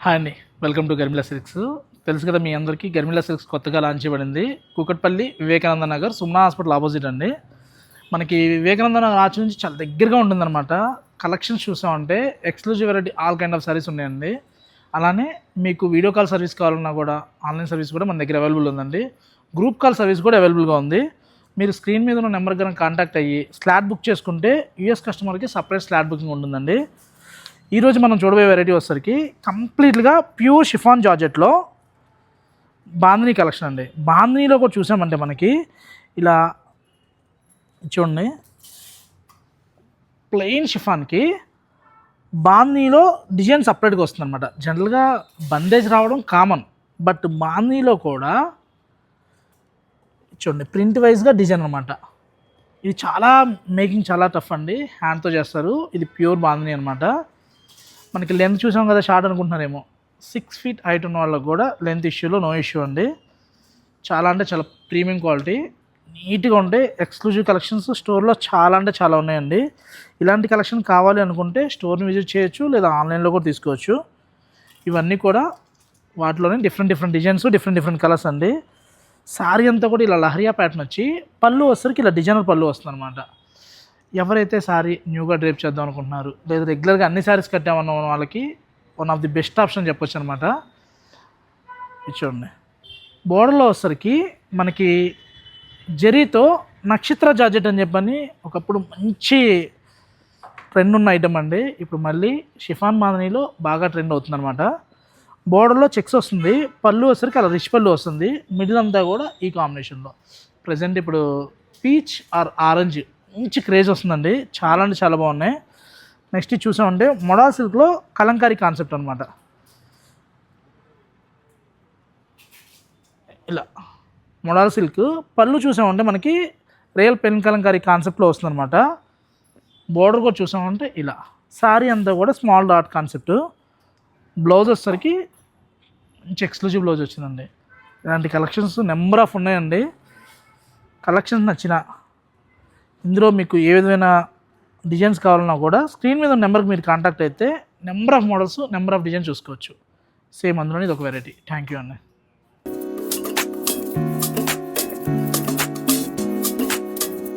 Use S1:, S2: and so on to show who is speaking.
S1: Hi అండి, welcome to గర్మిలా silks. తెలుసు కదా మీ అందరికీ, గర్మిలా సిల్క్స్ కొత్తగా లాంచ్ చేయబడింది. కూకట్పల్లి వివేకానంద నగర్ సుమనా హాస్పిటల్ ఆపోజిట్ అండి. మనకి వివేకానంద నగర్ ఆర్చ్ నుంచి చాలా దగ్గరగా ఉంటుందన్నమాట. కలెక్షన్స్ చూసామంటే exclusive variety all kind of saris ఉన్నాయండి. అలానే మీకు వీడియో కాల్ సర్వీస్ కావాలన్నా కూడా ఆన్లైన్ సర్వీస్ కూడా మన దగ్గర అవైలబుల్ ఉందండి. గ్రూప్ కాల్ సర్వీస్ కూడా అవైలబుల్గా ఉంది. మీరు స్క్రీన్ మీద ఉన్న నెంబర్ కనుక కాంటాక్ట్ అయ్యి స్లాట్ బుక్ చేసుకుంటే యూఎస్ కస్టమర్కి సపరేట్ స్లాట్ బుకింగ్ ఉంటుందండి. ఈరోజు మనం చూడబోయే వెరైటీ వచ్చేసరికి కంప్లీట్గా ప్యూర్ షిఫాన్ జార్జెట్లో బాందినీ కలెక్షన్ అండి. బాందినీలో కూడా చూసామంటే మనకి ఇలా చూడండి, ప్లెయిన్ షిఫాన్కి బాందినీలో డిజైన్ సపరేట్గా వస్తుంది అనమాట. జనరల్గా బందేజ్ రావడం కామన్, బట్ బాందినీలో కూడా చూడండి ప్రింట్ వైజ్గా డిజైన్ అనమాట. ఇది చాలా మేకింగ్ చాలా టఫ్ అండి, హ్యాండ్తో చేస్తారు. ఇది ప్యూర్ బాందినీ అనమాట. మనకి లెంత్ చూసాం కదా, షార్ట్ అనుకుంటున్నారేమో. 6 feet హైట్ ఉన్న వాళ్ళకి కూడా లెంత్ ఇష్యూలో నో ఇష్యూ అండి. చాలా అంటే చాలా ప్రీమియం క్వాలిటీ, నీట్గా ఉంటే ఎక్స్క్లూజివ్ కలెక్షన్స్ స్టోర్లో చాలా అంటే చాలా ఉన్నాయండి. ఇలాంటి కలెక్షన్ కావాలి అనుకుంటే స్టోర్ని విజిట్ చేయొచ్చు, లేదా ఆన్లైన్లో కూడా తీసుకోవచ్చు. ఇవన్నీ కూడా వాటిలోనే డిఫరెంట్ డిజైన్స్, డిఫరెంట్ కలర్స్ అండి. శారీ అంతా కూడా ఇలా లహరియా ప్యాటర్న్ వచ్చి పళ్ళు వచ్చేసరికి ఇలా డిజైనర్ పళ్ళు వస్తుంది అనమాట. ఎవరైతే శారీ న్యూగా డ్రేప్ చేద్దాం అనుకుంటున్నారు, లేదా రెగ్యులర్గా అన్ని శారీస్ కట్టామన్న వాళ్ళకి one of the best option చెప్పొచ్చు అనమాట. ఇది చూడండి, బోర్డర్లో వచ్చేసరికి మనకి జరీతో నక్షత్ర జార్జెట్ అని చెప్పని ఒకప్పుడు మంచి ట్రెండ్ ఉన్న ఐటమ్ అండి. ఇప్పుడు మళ్ళీ షిఫాన్ బాందినీలో బాగా ట్రెండ్ అవుతుంది అనమాట. బోర్డర్లో చెక్స్ వస్తుంది, పళ్ళు వచ్చేసరికి అలా రిచ్ పళ్ళు వస్తుంది. మిడిల్ అంతా కూడా ఈ కాంబినేషన్లో. ప్రజెంట్ ఇప్పుడు పీచ్ ఆర్ ఆరెంజ్ మంచి క్రేజ్ వస్తుందండి. చాలా అంటే చాలా బాగున్నాయి. నెక్స్ట్ ఇది చూసామంటే మొడా సిల్క్లో కలంకారీ కాన్సెప్ట్ అనమాట. ఇలా మొడాల్ సిల్క్ పళ్ళు చూసామంటే మనకి రియల్ పెన్ కలంకారీ కాన్సెప్ట్లో వస్తుందన్నమాట. బోర్డర్ కూడా చూసామంటే ఇలా. శారీ అంతా కూడా స్మాల్ డాట్ కాన్సెప్ట్. బ్లౌజ్ వచ్చేసరికి మంచి ఎక్స్క్లూజివ్ బ్లౌజ్ వచ్చిందండి. ఇలాంటి కలెక్షన్స్ నెంబర్ ఆఫ్ ఉన్నాయండి. కలెక్షన్స్ నచ్చిన ఇందులో మీకు ఏ విధమైన డిజైన్స్ కావాలన్నా కూడా స్క్రీన్ మీద నెంబర్కి మీరు కాంటాక్ట్ అయితే number of models, number of designs చూసుకోవచ్చు. సేమ్ అందులోనే ఇది ఒక వెరైటీ. థ్యాంక్ యూ అండి.